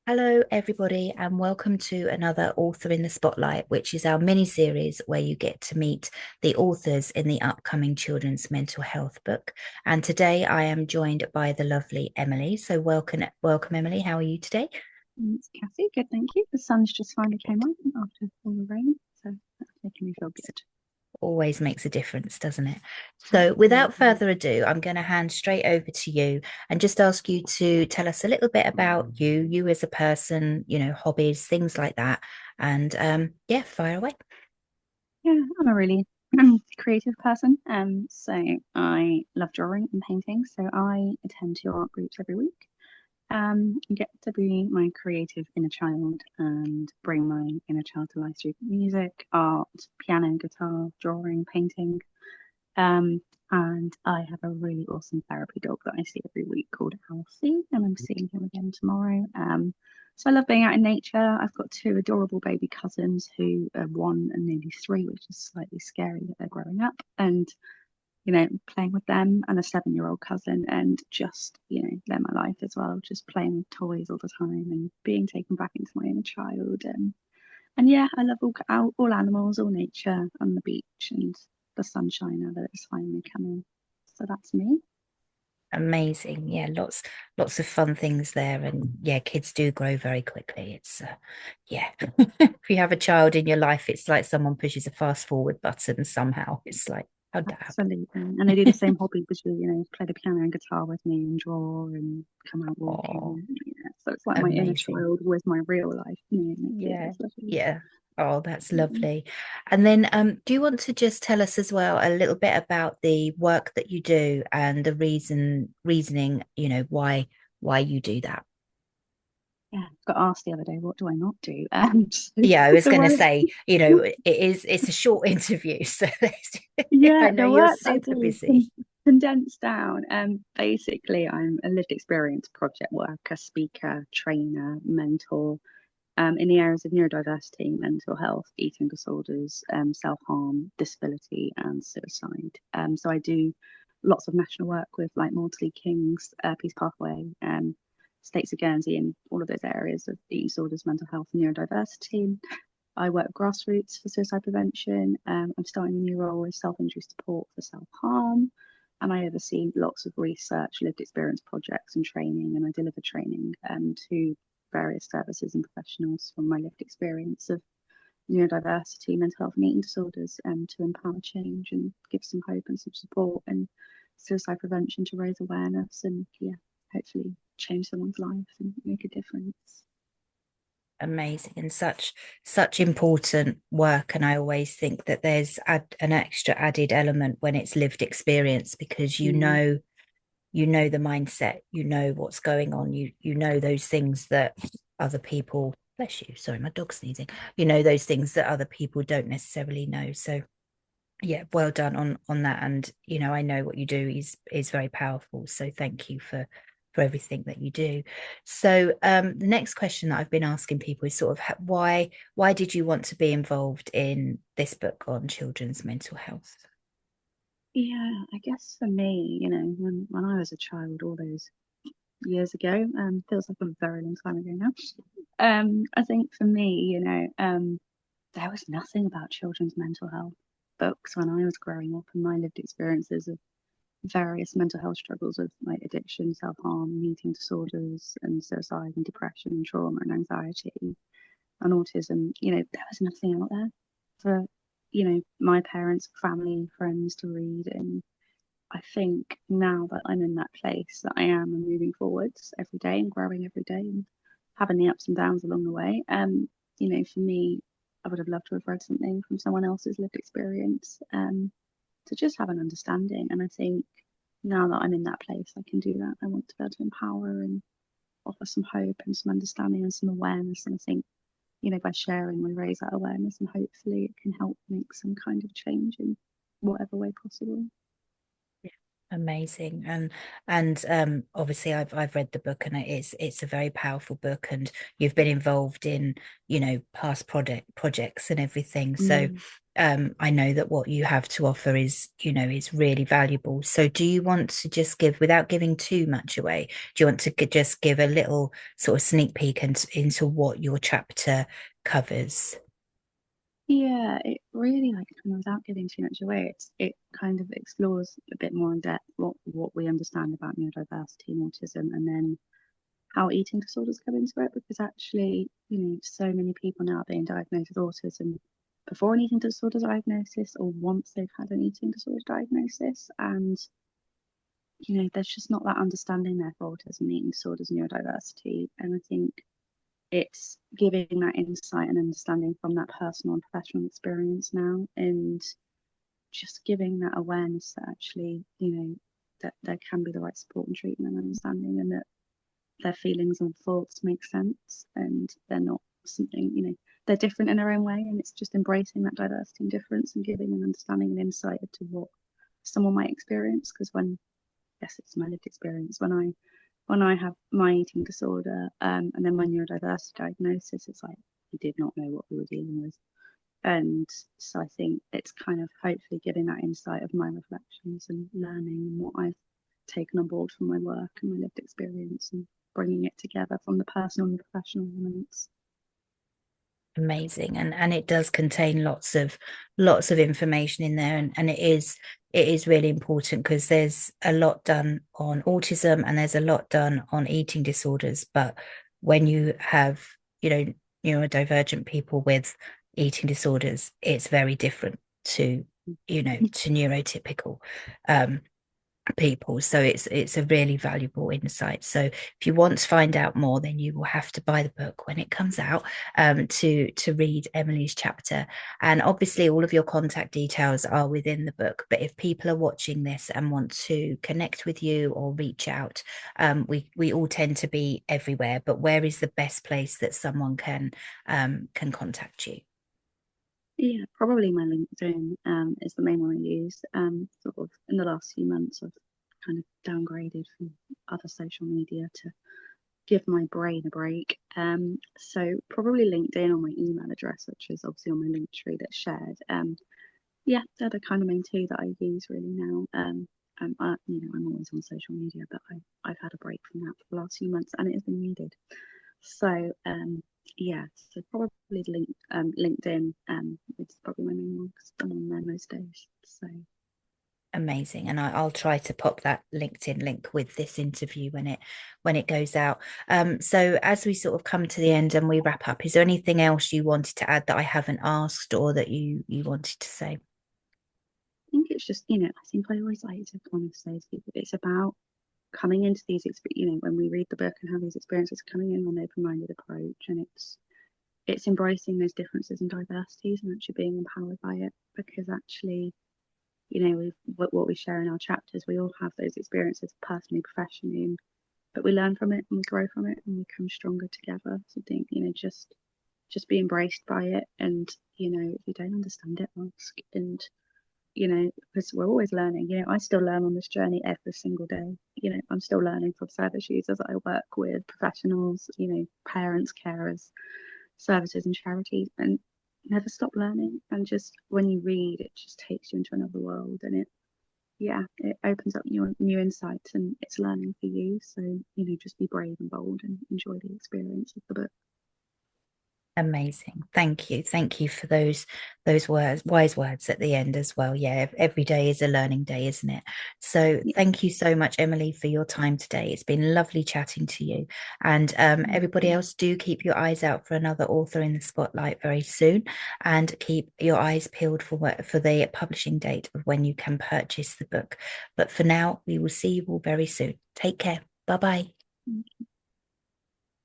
Hello, everybody, and welcome to another Author in the Spotlight, which is our mini series where you get to meet the authors in the upcoming children's mental health book. And today I am joined by the lovely Emily. So, welcome, Emily. How are you today? It's Cassie. Good, thank you. The sun's just finally came out after all the rain, so that's making me feel good. Always makes a difference, doesn't it? So, without Absolutely. further ado, I'm going to hand straight over to you and just ask you to tell us a little bit about you as a person, hobbies, things like that. And yeah, fire away. Yeah, I'm a really creative person. So I love drawing and painting. So I attend two art groups every week. And get to be my creative inner child and bring my inner child to life through music, art, piano, guitar, drawing, painting. And I have a really awesome therapy dog that I see every week called Alfie, and I'm seeing him again tomorrow. So I love being out in nature. I've got two adorable baby cousins who are 1 and nearly 3, which is slightly scary that they're growing up. And playing with them and a 7-year-old cousin, and just they're my life as well. Just playing with toys all the time and being taken back into my inner child. And yeah, I love all animals, all nature, and the beach and the sunshine now that it's finally coming. So that's me. Amazing. Yeah, lots of fun things there. And yeah, kids do grow very quickly. It's yeah. If you have a child in your life, it's like someone pushes a fast forward button somehow. It's like, how'd that Absolutely. And they do the same hobby as play the piano and guitar with me and draw and come out Oh, walking. Yeah. So it's like my inner amazing. child with my real life, me, and yeah, Yeah. it's lovely. Yeah. Oh, that's Mm. lovely. And then do you want to just tell us as well a little bit about the work that you do and the reasoning, why you do that? Yeah, got asked the other day, what do I not do? So Yeah, I was the going to work, say, it's a short interview, so I yeah, know the you're work I super do is busy. condensed down. Basically, I'm a lived experience project worker, speaker, trainer, mentor, in the areas of neurodiversity, mental health, eating disorders, self-harm, disability, and suicide. So I do lots of national work with like Maudsley, King's, Peace Pathway, States of Guernsey, and all of those areas of eating disorders, mental health, and neurodiversity. I work with Grassroots for suicide prevention. I'm starting a new role with self-injury support for self-harm. And I oversee lots of research, lived experience projects and training, and I deliver training to various services and professionals from my lived experience of neurodiversity, mental health, and eating disorders, to empower change and give some hope and some support, and suicide prevention to raise awareness and, yeah, hopefully change someone's life and make a difference. Amazing and such important work. And I always think that there's an extra added element when it's lived experience because Mm. you know the mindset, you know what's going on, you know those things that other people, bless you, sorry, my dog's sneezing, those things that other people don't necessarily know. So yeah, well done on that. And I know what you do is very powerful, so thank you for everything that you do. So the next question that I've been asking people is sort of why did you want to be involved in this book on children's mental health? Yeah, I guess for me, when I was a child all those years ago, feels like a very long time ago now. I think for me, there was nothing about children's mental health books when I was growing up, and my lived experiences of various mental health struggles of like addiction, self-harm, eating disorders, and suicide and depression and trauma and anxiety and autism. There was nothing out there for, my parents, family, friends to read. And I think now that I'm in that place that I am and moving forwards every day and growing every day and having the ups and downs along the way, for me, I would have loved to have read something from someone else's lived experience, to just have an understanding. And I think now that I'm in that place, I can do that. I want to be able to empower and offer some hope and some understanding and some awareness. And I think, by sharing, we raise that awareness, and hopefully it can help make some kind of change in whatever way possible. Amazing. And obviously I've read the book and it's a very powerful book and you've been involved in, past projects and everything. So Mm. I know that what you have to offer is, is really valuable. So do you want to just give, without giving too much away, do you want to just give a little sort of sneak peek into what your chapter covers? Yeah, it really, like, kind of, without giving too much away, it kind of explores a bit more in depth what we understand about neurodiversity and autism, and then how eating disorders come into it. Because actually, so many people now are being diagnosed with autism before an eating disorder diagnosis, or once they've had an eating disorder diagnosis, and there's just not that understanding there for autism, eating disorders, neurodiversity, and I think it's giving that insight and understanding from that personal and professional experience now, and just giving that awareness that actually, that there can be the right support and treatment and understanding, and that their feelings and thoughts make sense, and they're not something, they're different in their own way, and it's just embracing that diversity and difference and giving an understanding and insight into what someone might experience. Because yes, it's my lived experience. When I have my eating disorder, and then my neurodiversity diagnosis, it's like we did not know what we were dealing with. And so I think it's kind of hopefully giving that insight of my reflections and learning and what I've taken on board from my work and my lived experience, and bringing it together from the personal and the professional elements. Amazing. And it does contain lots of information in there, and it is really important because there's a lot done on autism and there's a lot done on eating disorders. But when you have, neurodivergent people with eating disorders, it's very different to, to neurotypical people. So it's a really valuable insight. So if you want to find out more, then you will have to buy the book when it comes out, to read Emily's chapter. And obviously all of your contact details are within the book, but if people are watching this and want to connect with you or reach out, we all tend to be everywhere, but where is the best place that someone can contact you? Yeah, probably my LinkedIn is the main one I use. Sort of in the last few months, I've kind of downgraded from other social media to give my brain a break. So probably LinkedIn, or my email address, which is obviously on my link tree that's shared. Yeah, they're the kind of main two that I use really now. I'm always on social media, but I've had a break from that for the last few months, and it has been needed. So yeah, so probably LinkedIn, it's probably my main one because I'm on there most days. So Amazing. And I'll try to pop that LinkedIn link with this interview when it goes out. So as we sort of come to the end and we wrap up, is there anything else you wanted to add that I haven't asked, or that you wanted to say? I think it's just, I think I always like to kind of say to people, it's about coming into these, when we read the book and have these experiences, coming in on an open-minded approach, and it's embracing those differences and diversities and actually being empowered by it. Because actually, what we share in our chapters, we all have those experiences personally, professionally, but we learn from it and we grow from it and we come stronger together. So I think, just be embraced by it, and if you don't understand it, ask. And because we're always learning. I still learn on this journey every single day. I'm still learning from service users that I work with, professionals, parents, carers, services and charities, and never stop learning. And just when you read, it just takes you into another world, and it opens up new insights, and it's learning for you. So just be brave and bold and enjoy the experience of the book. Amazing. Thank you. Thank you for those words, wise words at the end as well. Yeah, every day is a learning day, isn't it? So Yeah. thank you so much, Emily, for your time today. It's been lovely chatting to you. And everybody else, do keep your eyes out for another author in the spotlight very soon, and keep your eyes peeled for the publishing date of when you can purchase the book. But for now, we will see you all very soon. Take care. Bye-bye.